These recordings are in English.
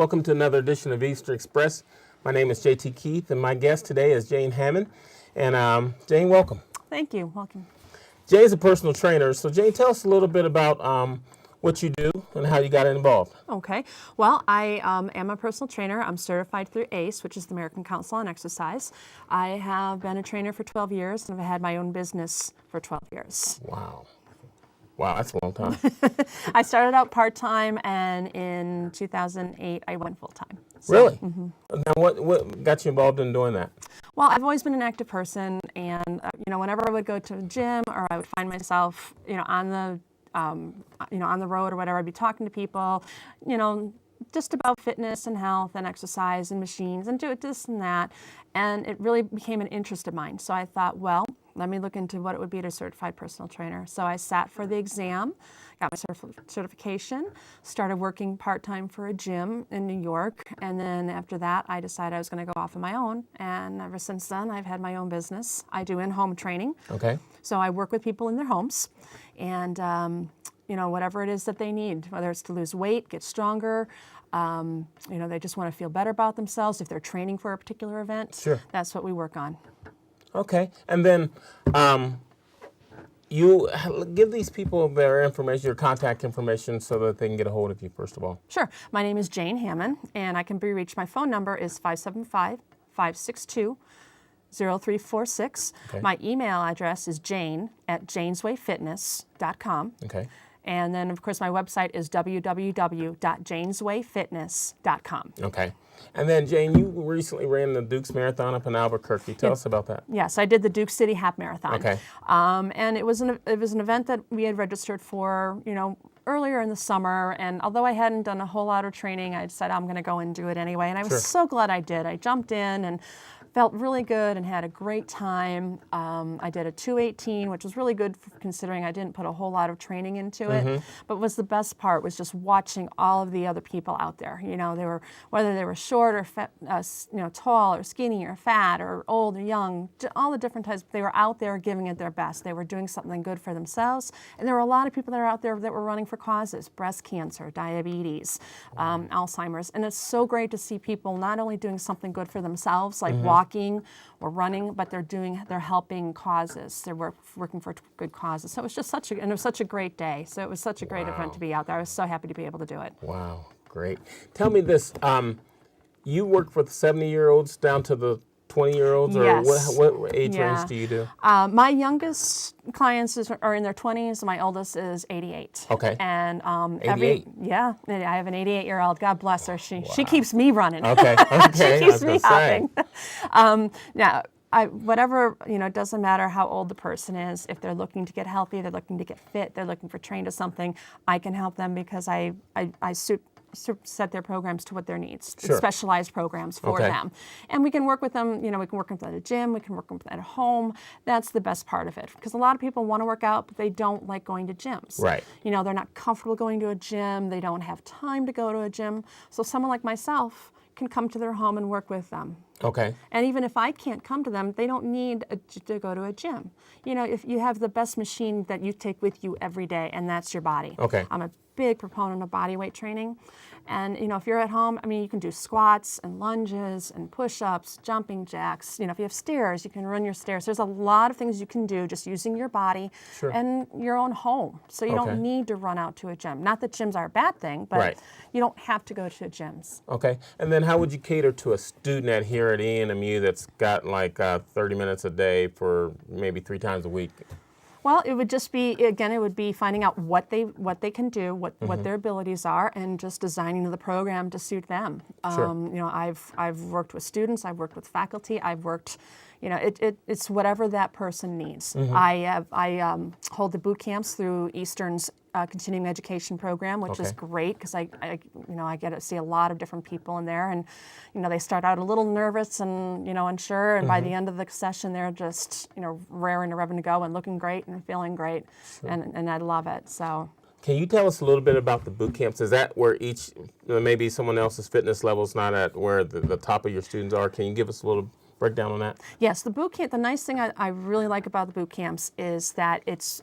Welcome to another edition of Easter Express. My name is J.T. Keith, and my guest today is Jane Hammond. And Jane, welcome. Thank you. Welcome. Jane is a personal trainer. So Jane, tell us a little bit about what you do and how you got involved. Okay. Well, I am a personal trainer. I'm certified through ACE, which is the American Council on Exercise. I have been a trainer for 12 years, and I've had my own business for 12 years. Wow. Wow, that's a long time. I started out part-time, and in 2008, I went full-time. So, Really? Mm-hmm. Now, what got you involved in doing that? Well, I've always been an active person, and whenever I would go to the gym or I would find myself, on the road or whatever, I'd be talking to people, just about fitness and health and exercise and machines and do this and that, and it really became an interest of mine. So I thought, well, let me look into what it would be to certified personal trainer. So I sat for the exam, got my certification, started working part-time for a gym in New York, and then after that, I decided I was going to go off on my own, and ever since then, I've had my own business. I do in-home training. Okay. So I work with people in their homes, and whatever it is that they need, whether it's to lose weight, get stronger, they just want to feel better about themselves. If they're training for a particular event, Sure. That's what we work on. Okay. And then you give these people their information, your contact information, so that they can get a hold of you, first of all. Sure. My name is Jane Hammond, and I can be reached. My phone number is 575-562-0346. Okay. My email address is jane@janeswayfitness.com. Okay. And then, of course, my website is www.janeswayfitness.com. Okay. And then, Jane, you recently ran the Dukes Marathon up in Albuquerque. Tell us about that. Yes, I did the Duke City Half Marathon. Okay. And it was an event that we had registered for, earlier in the summer. And although I hadn't done a whole lot of training, I decided I'm going to go and do it anyway. And I was Sure. so glad I did. I jumped in and felt really good and had a great time. I did a 2:18, which was really good considering I didn't put a whole lot of training into it. Mm-hmm. But was the best part was just watching all of the other people out there. Whether they were short or tall or skinny or fat or old or young, all the different types. They were out there giving it their best. They were doing something good for themselves. And there were a lot of people that are out there that were running for causes: breast cancer, diabetes, Alzheimer's. And it's so great to see people not only doing something good for themselves, like walking or running, but they're helping causes. They're working for good causes. So it was just such a great day. So it was such a great event to be out there. I was so happy to be able to do it. Wow, great. Tell me this, you work for the 70-year-olds down to the 20-year-olds, or Yes. what age Yeah. range do you do? My youngest clients are in their 20s. My oldest is 88. Okay. And 88? I have an 88-year-old. God bless her. She keeps me running. Okay, okay. She keeps me hopping. Now, whatever, it doesn't matter how old the person is. If they're looking to get healthy, they're looking to get fit, they're looking for trained to something, I can help them because I set their programs to what their needs, Sure. specialized programs for Okay. them. And we can work with them, we can work with them at a gym, we can work with them at home. That's the best part of it, because a lot of people want to work out, but they don't like going to gyms. Right. They're not comfortable going to a gym, they don't have time to go to a gym. So someone like myself can come to their home and work with them. Okay. And even if I can't come to them, they don't need to go to a gym. If you have the best machine that you take with you every day, and that's your body. Okay. I'm a big proponent of body weight training. And, if you're at home, you can do squats and lunges and push-ups, jumping jacks. If you have stairs, you can run your stairs. There's a lot of things you can do just using your body Sure. and your own home. So you Okay. don't need to run out to a gym. Not that gyms are a bad thing, but Right. you don't have to go to gyms. Okay. And then how would you cater to a student here at ENMU that's got 30 minutes a day for maybe 3 times a week? Well, it would just be, again, it would be finding out what they can do, what their abilities are, and just designing the program to suit them. Sure. I've worked with students, I've worked with faculty, I've worked, it's whatever that person needs. I hold the boot camps through Eastern's continuing education program, which is Okay. great because I get to see a lot of different people in there, and they start out a little nervous and unsure, and by the end of the session they're just raring and revving to go and looking great and feeling great, and I love it. So. Can you tell us a little bit about the boot camps? Is that where maybe someone else's fitness level is not at where the top of your students are? Can you give us a little breakdown on that? Yes, the boot camp, the nice thing I really like about the boot camps is that it's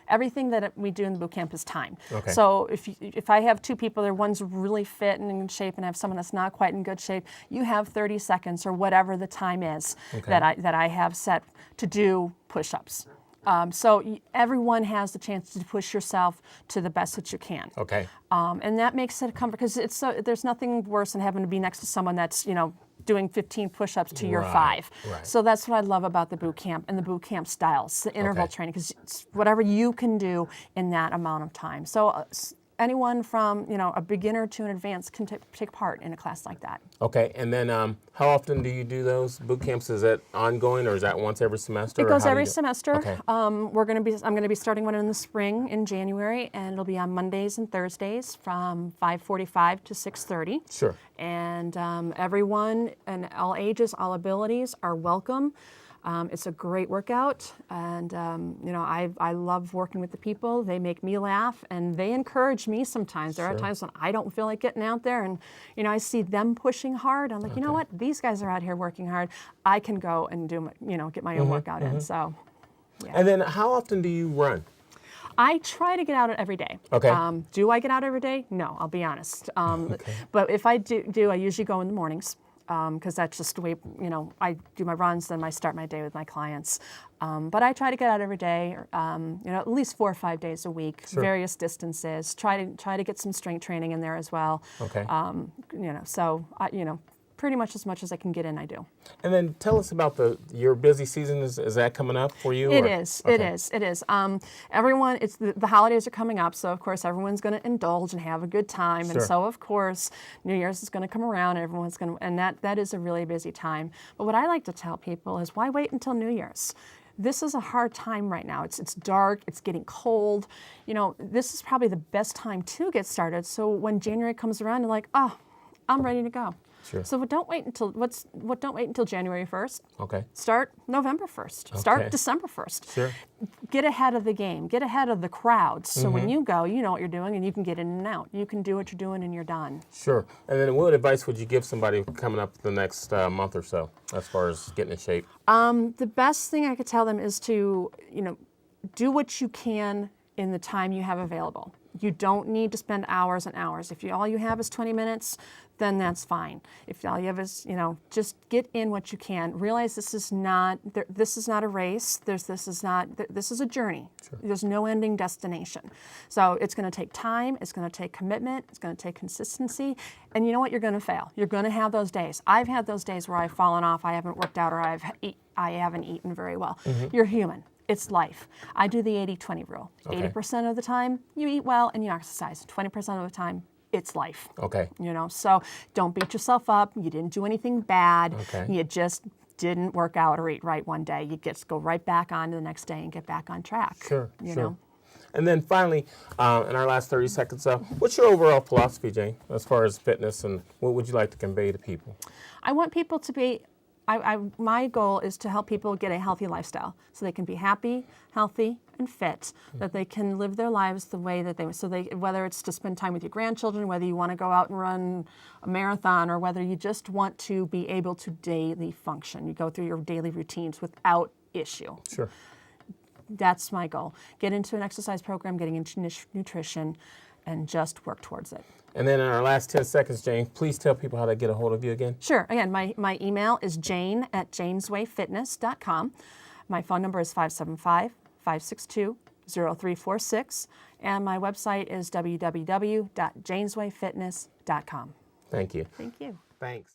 everything that we do in the boot camp is time. Okay. So if I have two people there, one's really fit and in good shape and I have someone that's not quite in good shape, you have 30 seconds or whatever the time is that I have set to do push-ups. So everyone has the chance to push yourself to the best that you can. Okay. And that makes it a comfort because there's nothing worse than having to be next to someone that's, doing 15 push-ups to your 5. Right. So that's what I love about the boot camp and the boot camp styles, the interval training, because it's whatever you can do in that amount of time. So anyone from, a beginner to an advanced can take part in a class like that. Okay, and then how often do you do those boot camps? Is that ongoing, or is that once every semester? It goes every semester. Okay. I'm going to be starting one in the spring in January, and it'll be on Mondays and Thursdays from 5:45 to 6:30. Sure. And everyone and all ages, all abilities are welcome. It's a great workout, and I love working with the people. They make me laugh, and they encourage me sometimes. There are times when I don't feel like getting out there, and I see them pushing hard. I'm like, you know what? These guys are out here working hard. I can go and do get my own workout in. So, yeah. And then how often do you run? I try to get out every day. Okay. Do I get out every day? No, I'll be honest. But if I do, I usually go in the mornings. Because that's just the way, I do my runs, then I start my day with my clients. But I try to get out every day, at least 4 or 5 days a week, various distances. Try to get some strength training in there as well. Okay. So pretty much as I can get in, I do. And then tell us about your busy season. Is that coming up for you? It is. It is. Everyone, the holidays are coming up, so of course everyone's going to indulge and have a good time, and so of course New Year's is going to come around, and everyone's going to, and that is a really busy time. But what I like to tell people is, why wait until New Year's? This is a hard time right now. It's dark. It's getting cold. This is probably the best time to get started. So when January comes around, you're like, oh, I'm ready to go. Sure. So don't wait until January 1st. Okay. Start November 1st. Start December 1st. Sure. Get ahead of the game. Get ahead of the crowds. So when you go, you know what you're doing, and you can get in and out. You can do what you're doing, and you're done. Sure. And then what advice would you give somebody coming up the next month or so as far as getting in shape? The best thing I could tell them is to, do what you can in the time you have available. You don't need to spend hours and hours. If all you have is 20 minutes, then that's fine. If all you have is, just get in what you can. Realize this is not a race. This is a journey. Sure. There's no ending destination. So it's going to take time. It's going to take commitment. It's going to take consistency. And you know what? You're going to fail. You're going to have those days. I've had those days where I've fallen off. I haven't worked out, or I haven't eaten very well. You're human. It's life. I do the 80-20 rule. Okay. 80% of the time, you eat well and you exercise. 20% of the time, it's life. Okay. So don't beat yourself up. You didn't do anything bad. Okay. You just didn't work out or eat right one day. You get to go right back on to the next day and get back on track. Sure. You sure. know? And then finally, in our last 30 seconds, what's your overall philosophy, Jane, as far as fitness, and what would you like to convey to people? I want people to be, my goal is to help people get a healthy lifestyle so they can be happy, healthy, and fit, that they can live their lives the way that whether it's to spend time with your grandchildren, whether you want to go out and run a marathon, or whether you just want to be able to daily function. You go through your daily routines without issue. Sure. That's my goal. Get into an exercise program, getting into nutrition, and just work towards it. And then in our last 10 seconds, Jane, please tell people how to get a hold of you again. Sure. Again, my email is jane@janeswayfitness.com. My phone number is 575-562-0346. And my website is www.janeswayfitness.com. Thank you. Thank you. Thanks.